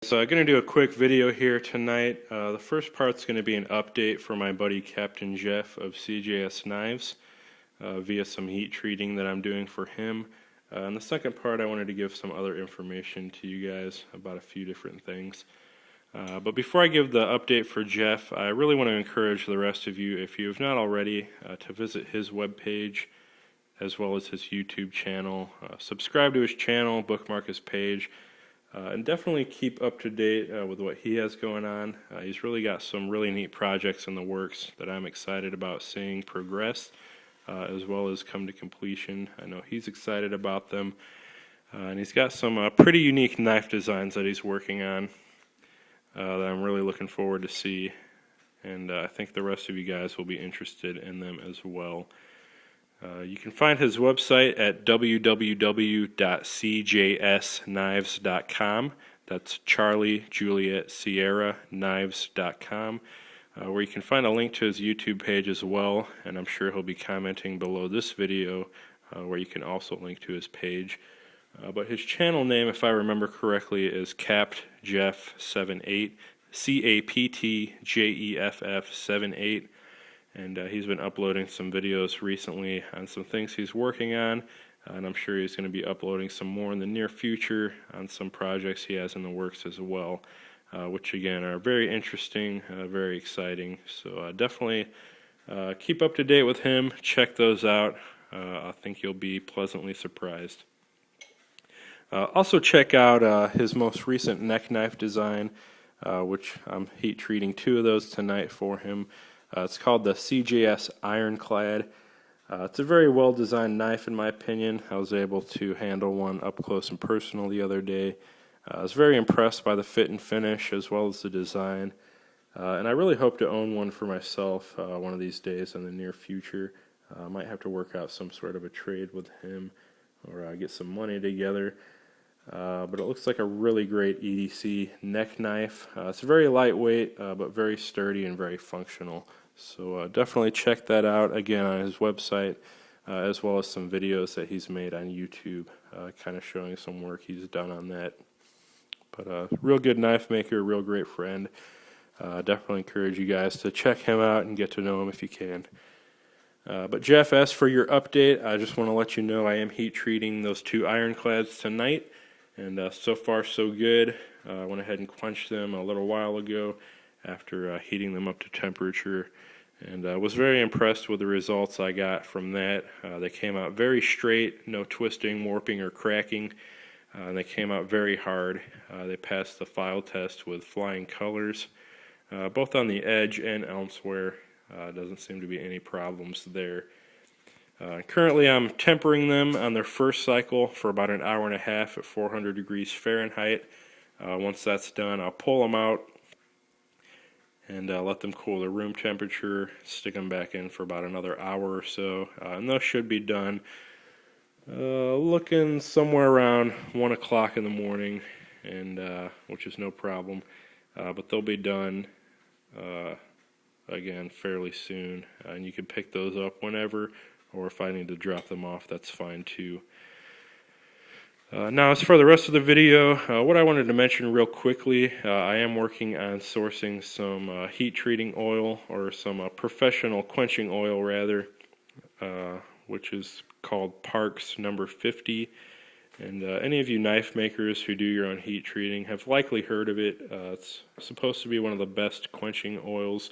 So I'm going to do a quick video here tonight. The first part's going to be an update for my buddy Captain Jeff of CJS Knives via some heat treating that I'm doing for him. And the second part, I wanted to give some other information to you guys about a few different things. But before I give the update for Jeff, I really want to encourage the rest of you, if you have not already, to visit his webpage as well as his YouTube channel. Subscribe to his channel, bookmark his page. And definitely keep up to date with what he has going on. He's really got some really neat projects in the works that I'm excited about seeing progress as well as come to completion. I know he's excited about them. And he's got some pretty unique knife designs that he's working on that I'm really looking forward to see. And I think the rest of you guys will be interested in them as well. You can find his website at www.cjsknives.com. That's Charlie Juliet Sierra Knives.com, where you can find a link to his YouTube page as well, and I'm sure he'll be commenting below this video where you can also link to his page. But his channel name, if I remember correctly, is CaptJeff78, CaptJeff78. And he's been uploading some videos recently on some things he's working on, and I'm sure he's going to be uploading some more in the near future on some projects he has in the works as well, which again are very interesting, very exciting. So definitely keep up to date with him, check those out. I think you'll be pleasantly surprised. Also check out his most recent neck knife design, which I'm heat treating 2 of those tonight for him. It's called the CJS Ironclad. It's a very well designed knife in my opinion. I was able to handle one up close and personal the other day. I was very impressed by the fit and finish as well as the design. And I really hope to own one for myself one of these days in the near future. I might have to work out some sort of a trade with him or get some money together. But it looks like a really great EDC neck knife. It's very lightweight, but very sturdy and very functional. So definitely check that out again on his website, as well as some videos that he's made on YouTube, kind of showing some work he's done on that. But real good knife maker, real great friend. Definitely encourage you guys to check him out and get to know him if you can. But Jeff, as for your update, I just want to let you know I am heat treating those 2 ironclads tonight. And so far so good. I went ahead and quenched them a little while ago after heating them up to temperature, and was very impressed with the results I got from that. They came out very straight, no twisting, warping, or cracking, and they came out very hard. They passed the file test with flying colors, both on the edge and elsewhere. Doesn't seem to be any problems there. Currently I'm tempering them on their first cycle for about an hour and a half at 400 degrees Fahrenheit. Once that's done, I'll pull them out and let them cool to room temperature, stick them back in for about another hour or so, and those should be done looking somewhere around 1 o'clock in the morning, and which is no problem, but they'll be done again fairly soon, and you can pick those up whenever, or if I need to drop them off, that's fine too. Now, as for the rest of the video, what I wanted to mention real quickly, I am working on sourcing some heat treating oil, or some professional quenching oil rather, which is called Parks number 50. And any of you knife makers who do your own heat treating have likely heard of it. It's supposed to be one of the best quenching oils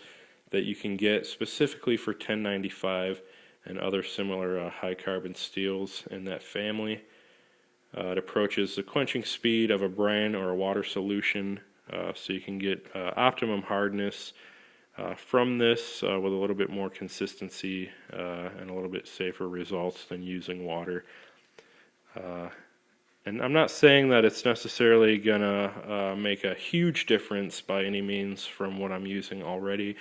that you can get, specifically for 1095 and other similar high carbon steels in that family. It approaches the quenching speed of a brine or a water solution, so you can get optimum hardness from this with a little bit more consistency and a little bit safer results than using water. And I'm not saying that it's necessarily going to make a huge difference by any means from what I'm using already,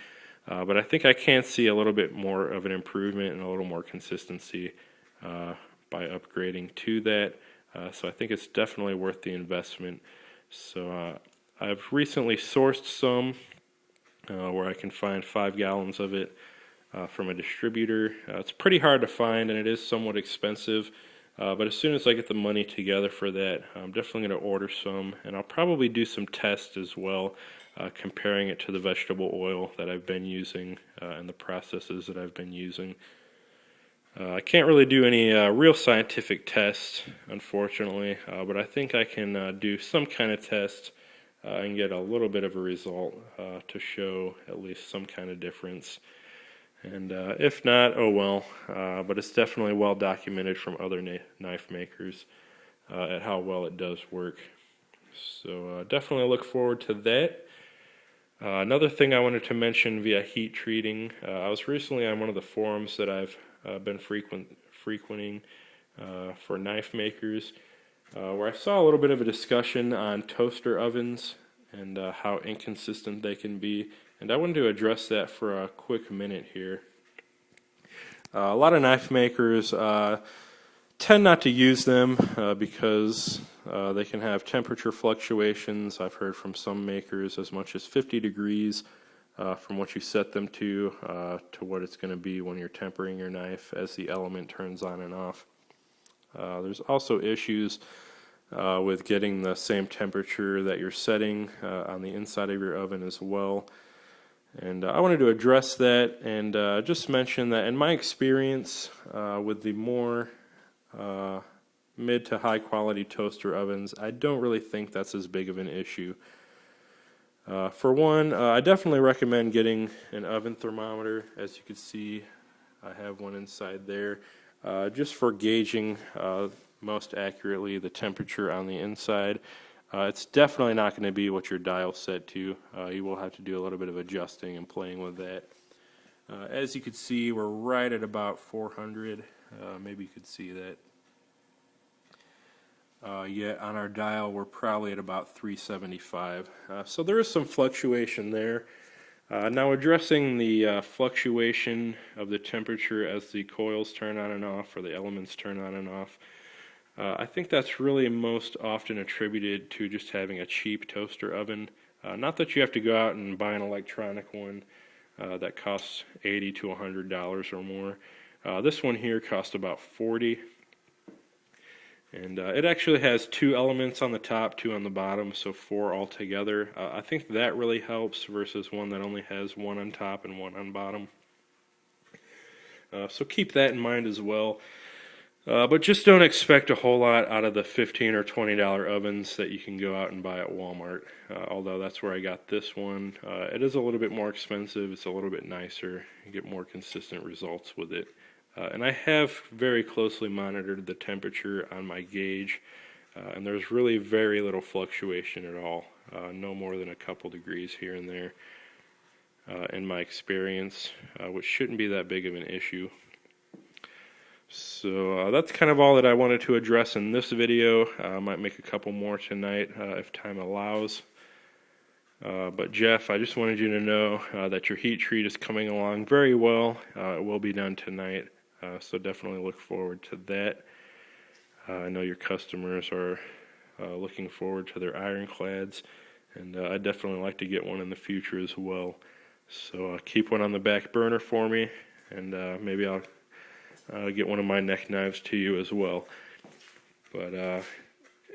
but I think I can see a little bit more of an improvement and a little more consistency by upgrading to that. So I think it's definitely worth the investment. So I've recently sourced some where I can find 5 gallons of it from a distributor. It's pretty hard to find, and it is somewhat expensive. But as soon as I get the money together for that, I'm definitely going to order some, and I'll probably do some tests as well, comparing it to the vegetable oil that I've been using and the processes that I've been using. I can't really do any real scientific tests, unfortunately, but I think I can do some kind of test and get a little bit of a result to show at least some kind of difference. And if not, oh well, but it's definitely well documented from other knife makers at how well it does work. So definitely look forward to that. Another thing I wanted to mention via heat treating, I was recently on one of the forums that I've been frequenting for knife makers, where I saw a little bit of a discussion on toaster ovens and how inconsistent they can be, and I wanted to address that for a quick minute here. A lot of knife makers tend not to use them because they can have temperature fluctuations. I've heard from some makers as much as 50 degrees from what you set them to what it's going to be when you're tempering your knife as the element turns on and off. There's also issues with getting the same temperature that you're setting on the inside of your oven as well. And I wanted to address that and just mention that in my experience with the more mid to high quality toaster ovens, I don't really think that's as big of an issue. For one, I definitely recommend getting an oven thermometer. As you can see, I have one inside there, just for gauging most accurately the temperature on the inside. It's definitely not going to be what your dial's set to. You will have to do a little bit of adjusting and playing with that. As you can see, we're right at about 400. Maybe you could see that. Yet on our dial, we're probably at about 375. So there is some fluctuation there. Now addressing the fluctuation of the temperature as the coils turn on and off, or the elements turn on and off, I think that's really most often attributed to just having a cheap toaster oven. Not that you have to go out and buy an electronic one that costs $80 to $100 or more. This one here costs about $40. And it actually has 2 elements on the top, 2 on the bottom, so 4 altogether. I think that really helps versus one that only has 1 on top and 1 on bottom. So keep that in mind as well. But just don't expect a whole lot out of the $15 or $20 ovens that you can go out and buy at Walmart. Although that's where I got this one. It is a little bit more expensive. It's a little bit nicer. You get more consistent results with it. And I have very closely monitored the temperature on my gauge, and there's really very little fluctuation at all, no more than a couple degrees here and there in my experience, which shouldn't be that big of an issue. So that's kind of all that I wanted to address in this video. I might make a couple more tonight if time allows. But Jeff, I just wanted you to know that your heat treat is coming along very well. It will be done tonight. So definitely look forward to that. I know your customers are looking forward to their ironclads, and I'd definitely like to get one in the future as well. So keep one on the back burner for me, and maybe I'll get one of my neck knives to you as well. But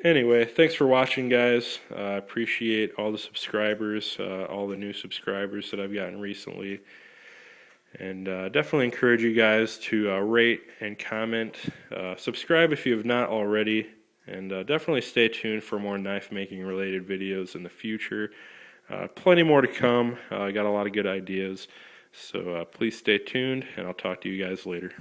anyway, thanks for watching, guys. I appreciate all the subscribers, all the new subscribers that I've gotten recently. And definitely encourage you guys to rate and comment. Subscribe if you have not already. And definitely stay tuned for more knife making related videos in the future. Plenty more to come. I got a lot of good ideas. So please stay tuned, and I'll talk to you guys later.